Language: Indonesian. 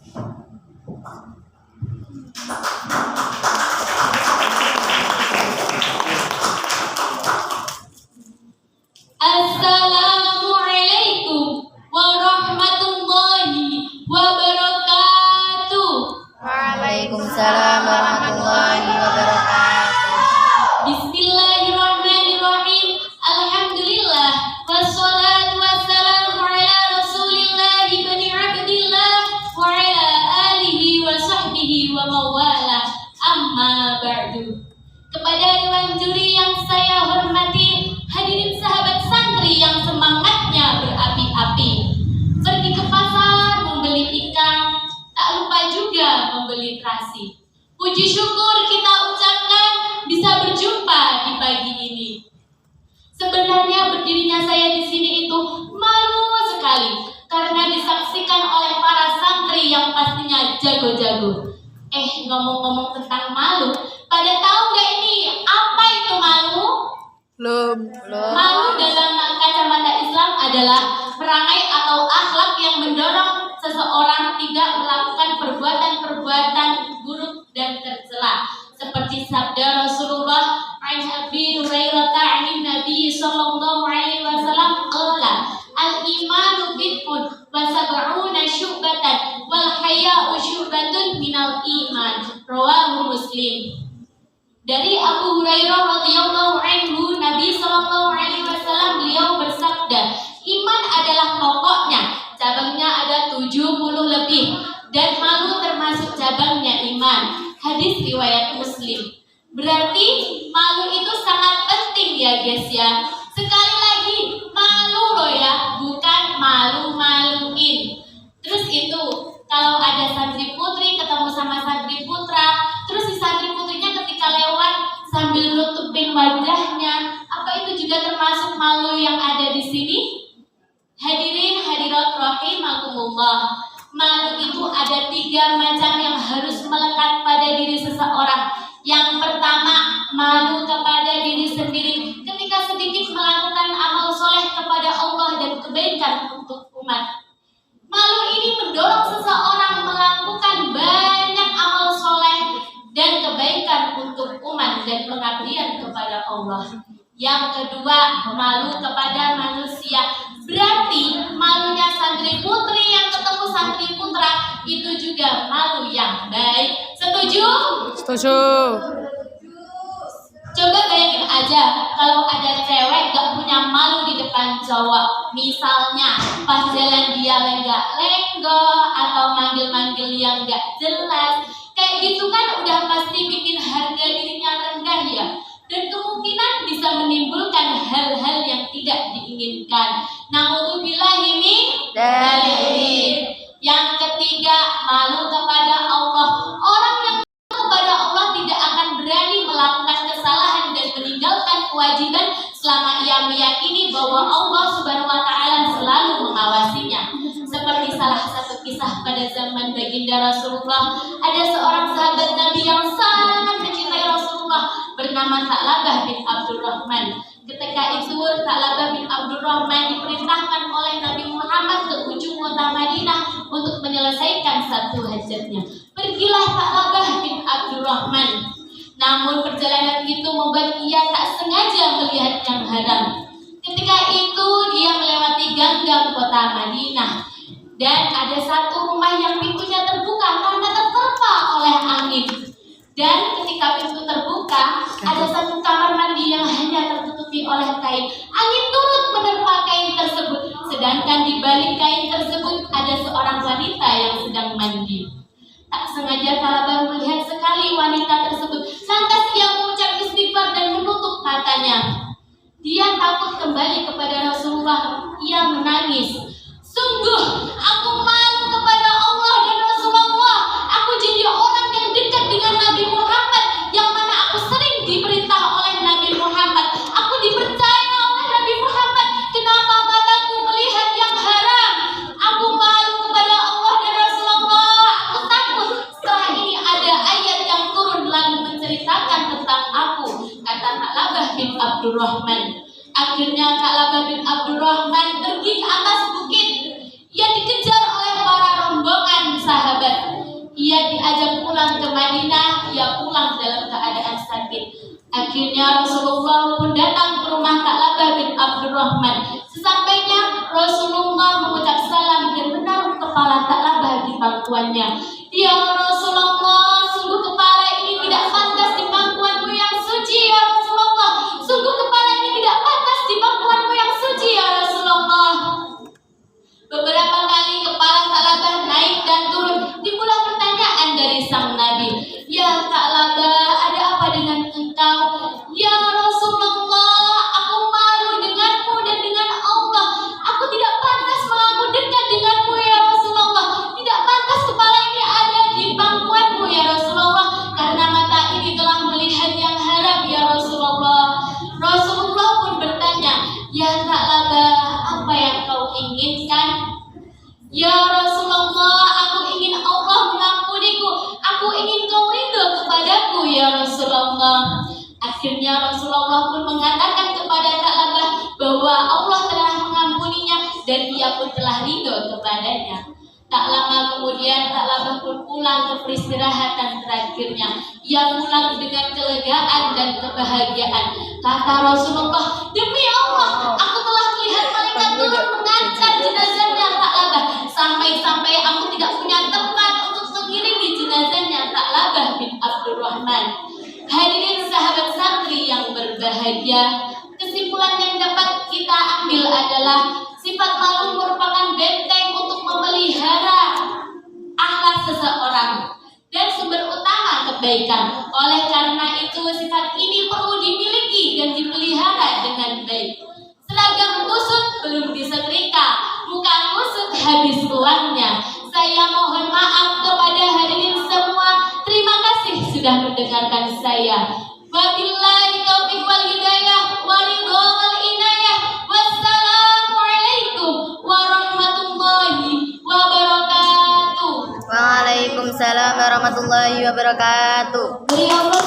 Assalamualaikum warahmatullahi wabarakatuh. Waalaikumsalam warahmatullahi wabarakatuh. Bismillahirrahmanirrahim. Alhamdulillah wassalatu wassalamu ala Rasulillah ibni Abdillah wa ala alihi wa sahbihi wa mawala. Amma ba'du. Kepada dewan juri yang saya hormati, hadirin sahabat santri yang semangatnya berapi-api, pergi ke pasar membeli ikan, tak lupa juga membeli terasi. Puji syukur kita ucapkan bisa berjumpa di pagi ini. Sebenarnya berdirinya saya di sini itu malu sekali karena disaksikan oleh para santri yang pastinya jago-jago. Ngomong-ngomong tentang malu, pada tahu nggak ini apa itu malu? Belum. Malu dalam kacamata Islam adalah perangai atau akhlak yang mendorong seseorang tidak melakukan perbuatan-perbuatan buruk dan tercela. Seperti sabda Rasulullah an Abi Hurairah ta'ani Nabi sallallahu alaihi wasallam qala al-imanu bid'un wa sab'una syu'batan wal haya'u syu'batun minal iman. Rawahu Muslim. Dari Abu Hurairah radhiyallahu anhu, Nabi sallallahu alaihi wasallam beliau bersabda, iman adalah pokoknya, cabangnya ada 70 lebih, dan malu termasuk cabangnya iman. Hadis riwayat Muslim. Berarti malu itu sangat penting ya guys ya. Sekali lagi, malu loh ya, bukan malu-maluin. Terus itu, kalau ada santri putri ketemu sama santri putra, terus si santri putrinya ketika lewat sambil nutupin wajahnya, apa itu juga termasuk malu yang ada di sini? Hadirin hadirat rahimakumullah. Malu itu ada 3 macam yang harus melekat pada diri seseorang. Yang pertama, malu kepada diri sendiri ketika sedikit melakukan amal soleh kepada Allah dan kebaikan untuk umat. Malu ini mendorong seseorang melakukan banyak amal soleh dan kebaikan untuk umat dan pengabdian kepada Allah. Yang kedua, malu kepada manusia. Berarti malunya santri putri yang ketemu santri putra itu juga malu yang baik. Setuju? Setuju. Coba bayangin aja kalau ada cewek gak punya malu di depan cowok. Misalnya pas jalan dia lenggak-lenggok atau manggil-manggil yang gak jelas. Kayak gitu kan udah pasti bikin harga dirinya rendah ya. Dan kemungkinan bisa menimbulkan hal-hal yang tidak diinginkan. Na'udzubillahi min dzalik. Yang ketiga, malu kepada Allah. Orang yang malu kepada Allah tidak akan berani melakukan kesalahan dan meninggalkan kewajiban selama ia meyakini bahwa Allah Subhanahu wa taala selalu mengawasinya. Seperti salah satu kisah pada zaman baginda Rasulullah, ada seorang sahabat Nabi yang sangat mencintai Rasulullah bernama Sa'labah bin Abdurrahman. Ketika itu Sa'labah bin Abdurrahman diperintahkan oleh Nabi Muhammad ke ujung kota Madinah untuk menyelesaikan satu hajatnya. Pergilah Sa'labah bin Abdurrahman. Namun perjalanan itu membuat ia tak sengaja melihat yang haram. Ketika itu dia melewati gang-gang kota Madinah. Dan ada satu rumah yang pintunya terbuka karena tertempa oleh angin. Dan ketika pintu terbuka, ada satu kamar mandi yang hanya tertutupi oleh kain. Angin turut menerpa kain tersebut, sedangkan di balik kain tersebut ada seorang wanita yang sedang mandi. Tak sengaja Sa'labah melihat sekali wanita tersebut. Lantas ia mengucap istighfar dan menutup matanya. Dia takut kembali kepada Rasulullah. Ia menangis. Sungguh, aku malu kepada Allah dan Rasulullah. Aku jadi orang yang dekat dengan Nabi Muhammad, yang mana aku sering diperintah oleh Nabi Muhammad. Aku dipercaya oleh Nabi Muhammad. Kenapa mataku melihat yang haram? Aku malu kepada Allah dan Rasulullah. Aku takut setelah ini ada ayat yang turun lalu menceritakan tentang aku, kata Sa'labah bin Abdurrahman. Akhirnya Sa'labah bin Abdurrahman pergi ke atas bukit. Ia dikejar oleh para rombongan sahabat Akhirnya Rasulullah pun datang ke rumah Tha'labah bin Abdurrahman. Sesampainya Rasulullah mengucap salam dan menaruh kepala Tha'labah di pangkuannya. Ya Rasulullah, sungguh kepala ini tidak pantas di pangkuanmu yang suci ya Rasulullah. Sungguh kepala ini tidak pantas di pangkuanmu yang suci ya Rasulullah. Beberapa kali kepala Tha'labah naik dan turun. Timbullah pertanyaan dari sang Nabi. Ya Tha'labah, ada apa dengan engkau? Ya Rasulullah, aku malu denganmu dan dengan Allah. Aku tidak pantas mengaku dekat denganmu ya Rasulullah. Tidak pantas kepala ini ada di pangkuanmu ya Rasulullah. Karena mata ini telah melihat yang haram ya Rasulullah. Rasulullah pun bertanya, ya Tha'labah, apa yang kau inginkan? Ya Rasulullah, aku ingin Allah mengampuniku. Aku ingin kau ridho kepadaku ya Rasulullah. Akhirnya Rasulullah pun mengatakan kepada Tha'labah bahwa Allah telah mengampuninya dan ia pun telah ridho kepadanya. Tak lama kemudian Tha'labah pun pulang ke peristirahatan terakhirnya. Ia pulang dengan kelegaan dan kebahagiaan. Kata Rasulullah, demi Allah, aku telah melihat malaikat turun mengantar jenazahnya Tha'labah. Sampai-sampai aku tidak punya tempat untuk mengiringi jenazahnya Tha'labah bin Abdurrahman. Hadirin sahabat santri yang berbahagia, kesimpulan yang dapat kita ambil adalah sifat malu merupakan benteng untuk memelihara akhlak seseorang dan sumber utama kebaikan. Oleh karena itu, sifat ini perlu dimiliki dan dipelihara dengan baik. Seragam kusut belum disetrika, bukan kusut habis uangnya. Saya mohon maaf kepada hadirin semua. Terima kasih sudah mendengarkan saya. Wabillahi taufiq wal hidayah wa ridho wal inayah. Wassalamualaikum warahmatullahi wabarakatuh. Waalaikumsalam warahmatullahi wabarakatuh. Beri Allah